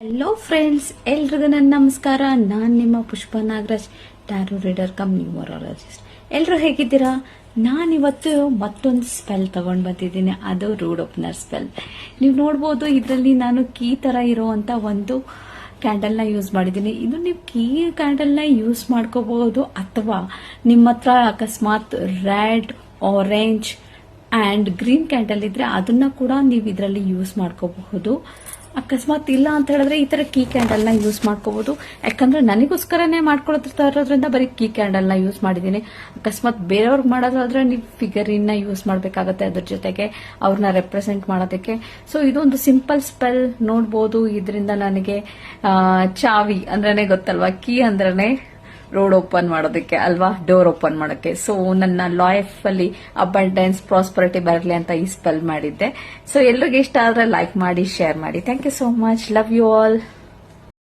Hello friends, ಎಲ್ರಿಗೂ ನನ್ನ ನಮಸ್ಕಾರ. ನಾನು ನಿಮ್ಮ Pushpa Nagaraj, tarot reader cum numerologist. ಎಲ್ಲರೂ ಹೇಗಿದ್ದೀರಾ? ನಾನಿವತ್ತು ಮತ್ತೊಂದು ಸ್ಪೆಲ್ ತಗೊಂಡು ಬಂದಿದ್ದೀನಿ. ಅದು ರೂಡ್ ಓಪನರ್ ಸ್ಪೆಲ್. ನೀವು ನೋಡ್ಬೋದು, ಇದರಲ್ಲಿ ನಾನು ಕೀ ತರ ಇರುವಂತ ಒಂದು ಕ್ಯಾಂಡಲ್ನ ಯೂಸ್ ಮಾಡಿದ್ದೀನಿ. ಇದು ನೀವು ಕೀ ಕ್ಯಾಂಡಲ್ನ ಯೂಸ್ ಮಾಡ್ಕೋಬಹುದು, ಅಥವಾ ನಿಮ್ಮ ಹತ್ರ ಅಕಸ್ಮಾತ್ red, orange and green candle ಇದ್ರೆ ಅದನ್ನ ಕೂಡ ನೀವು ಇದರಲ್ಲಿ ಯೂಸ್ ಮಾಡ್ಕೋಬಹುದು. ಅಕಸ್ಮಾತ್ ಇಲ್ಲ ಅಂತ ಹೇಳಿದ್ರೆ ಈ ತರ ಕೀ ಕ್ಯಾಂಡಲ್ ನ ಯೂಸ್ ಮಾಡ್ಕೋಬಹುದು. ಯಾಕಂದ್ರೆ ನನಗೋಸ್ಕರನೇ ಮಾಡ್ಕೊಳ್ತಿರೋದ್ರಿಂದ ಬರೀ ಕೀ ಕ್ಯಾಂಡಲ್ ನ ಯೂಸ್ ಮಾಡಿದ್ದೀನಿ. ಅಕಸ್ಮಾತ್ ಬೇರೆಯವ್ರಿಗೆ ಮಾಡೋದಾದ್ರೆ ನೀವು ಫಿಗರಿನ್ ನ ಯೂಸ್ ಮಾಡ್ಬೇಕಾಗತ್ತೆ, ಅದ್ರ ಜೊತೆಗೆ ಅವ್ರನ್ನ ರೆಪ್ರೆಸೆಂಟ್ ಮಾಡೋದಕ್ಕೆ. ಸೊ ಇದೊಂದು ಸಿಂಪಲ್ ಸ್ಪೆಲ್. ನೋಡ್ಬೋದು, ಇದರಿಂದ ನನಗೆ ಚಾವಿ ಅಂದ್ರೇನೆ ಗೊತ್ತಲ್ವಾ, ಕೀ ಅಂದ್ರೇನೆ ರೋಡ್ ಓಪನ್ ಮಾಡೋದಕ್ಕೆ ಅಲ್ವಾ, ಡೋರ್ ಓಪನ್ ಮಾಡೋಕ್ಕೆ. ಸೊ ನನ್ನ ಲೈಫ್ ಅಲ್ಲಿ ಅಬಂಡೆನ್ಸ್, ಪ್ರಾಸ್ಪರಿಟಿ ಬರಲಿ ಅಂತ ಈ ಸ್ಪೆಲ್ ಮಾಡಿದ್ದೆ. ಸೊ ಎಲ್ರಿಗೂ ಇಷ್ಟ ಆದ್ರೆ ಲೈಕ್ ಮಾಡಿ, ಶೇರ್ ಮಾಡಿ. Thank you so much. Love you all.